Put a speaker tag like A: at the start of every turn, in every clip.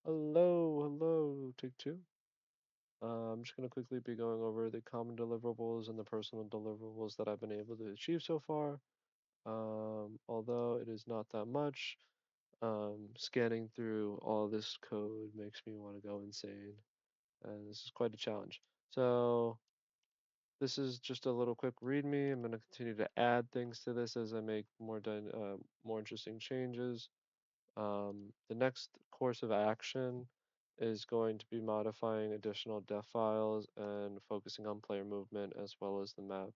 A: Hello, hello, take two. I'm just going to quickly be going over the common deliverables and the personal deliverables that I've been able to achieve so far. Although it is not that much, scanning through all this code makes me want to go insane, and this is quite a challenge. So this is just a little quick README. I'm going to continue to add things to this as I make more interesting changes. The next course of action is going to be modifying additional def files and focusing on player movement as well as the map,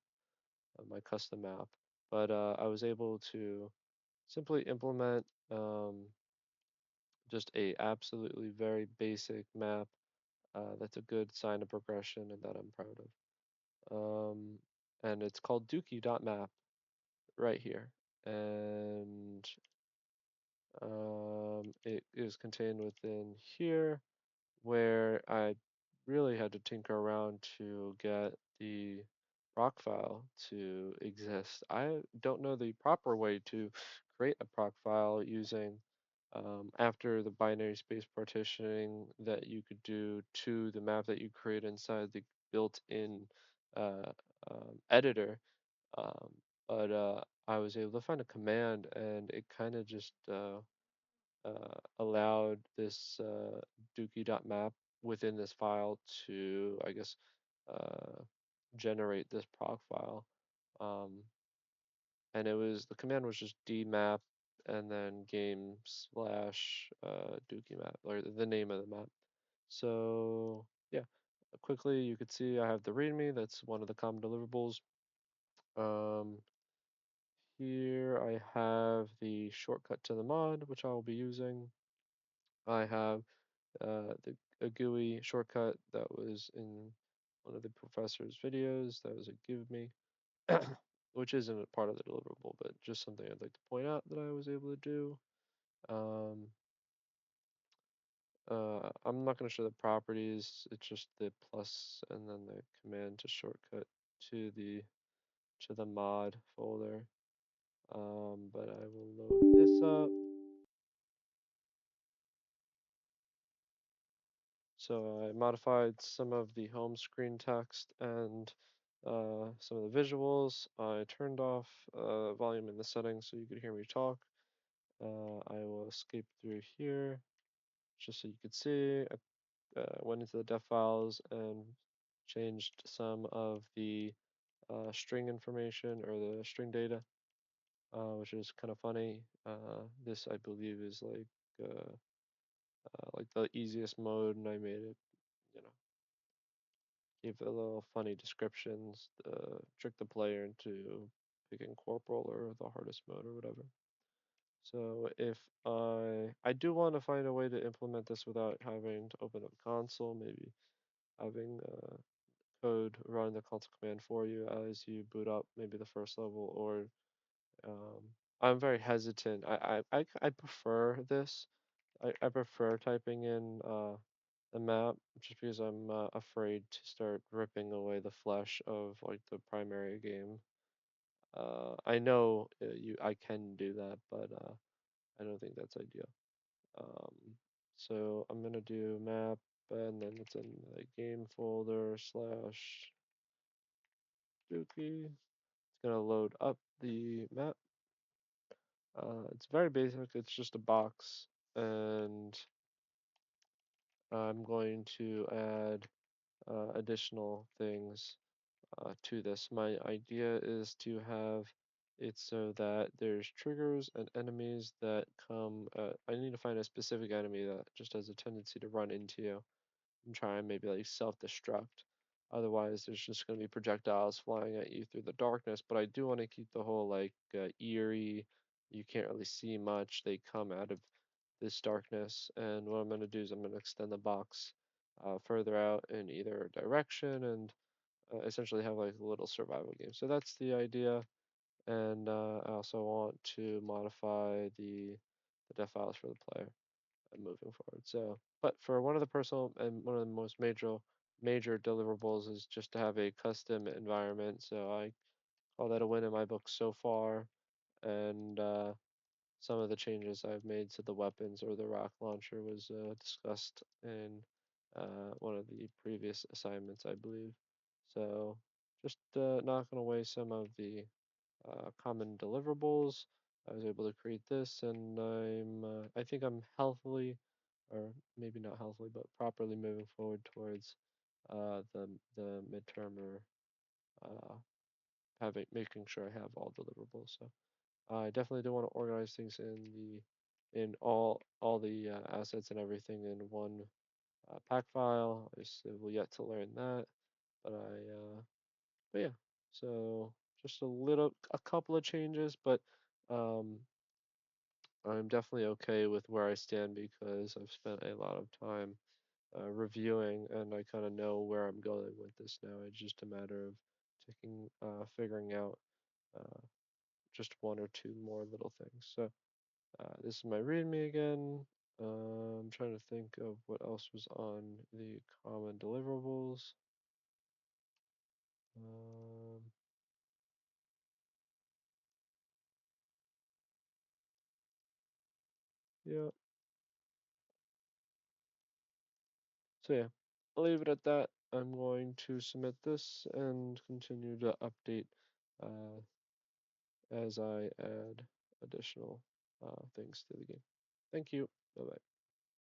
A: my custom map. But I was able to simply implement just a absolutely very basic map that's a good sign of progression and that I'm proud of. Um, and it's called dookie.map right here. And it is contained within here where I really had to tinker around to get the proc file to exist. I don't know the proper way to create a proc file using after the binary space partitioning that you could do to the map that you create inside the built-in uh, editor. Um, but I was able to find a command and it kind of just allowed this dookie.map within this file to, I guess, uh, generate this proc file. Um, and the command was just dmap and then game slash dookie map, or the name of the map. So, yeah, quickly you could see I have the README, that's one of the common deliverables. Um, Here I have the shortcut to the mod, which I will be using. I have the a GUI shortcut that was in one of the professor's videos. That was a give me, which isn't a part of the deliverable, but just something I'd like to point out that I was able to do. Um, I'm not going to show the properties. It's just the plus and then the command to shortcut to the mod folder. But I will load this up. So I modified some of the home screen text and some of the visuals. I turned off volume in the settings so you could hear me talk. I will escape through here just so you could see. I went into the def files and changed some of the string information or the string data, which is kind of funny. This I believe is like the easiest mode, and I made it, you know, gave a little funny descriptions, trick the player into picking corporal or the hardest mode or whatever. So if I do want to find a way to implement this without having to open up a console, maybe having code run the console command for you as you boot up maybe the first level, or um, I'm very hesitant. I prefer this. I prefer typing in the map just because I'm afraid to start ripping away the flesh of like the primary game. I know I can do that, but I don't think that's ideal. Um, so I'm gonna do map, and then it's in the game folder slash Dookie. It's gonna load up the map. It's very basic. It's just a box, and I'm going to add additional things to this. My idea is to have it so that there's triggers and enemies that come. I need to find a specific enemy that just has a tendency to run into you and try and maybe like self-destruct. Otherwise, there's just going to be projectiles flying at you through the darkness. But I do want to keep the whole like eerie, you can't really see much. They come out of this darkness. And what I'm going to do is I'm going to extend the box further out in either direction and essentially have like a little survival game. So that's the idea. And I also want to modify the def files for the player moving forward. So, but for one of the personal and one of the most major deliverables is just to have a custom environment. So I call that a win in my book so far. And some of the changes I've made to the weapons or the rock launcher was discussed in one of the previous assignments, I believe. So just knocking away some of the common deliverables. I was able to create this, and I think I'm healthily, or maybe not healthily, but properly moving forward towards the midterm or uh, having making sure I have all deliverables. So I definitely do want to organize things in all the assets and everything in one pack file. I still yet to learn that, but but yeah. So just a couple of changes, but um, I'm definitely okay with where I stand because I've spent a lot of time reviewing, and I kind of know where I'm going with this now. It's just a matter of figuring out uh, just one or two more little things. So this is my README again. I'm trying to think of what else was on the common deliverables. Um, yeah. So yeah, I'll leave it at that. I'm going to submit this and continue to update uh, as I add additional things to the game. Thank you. Bye bye.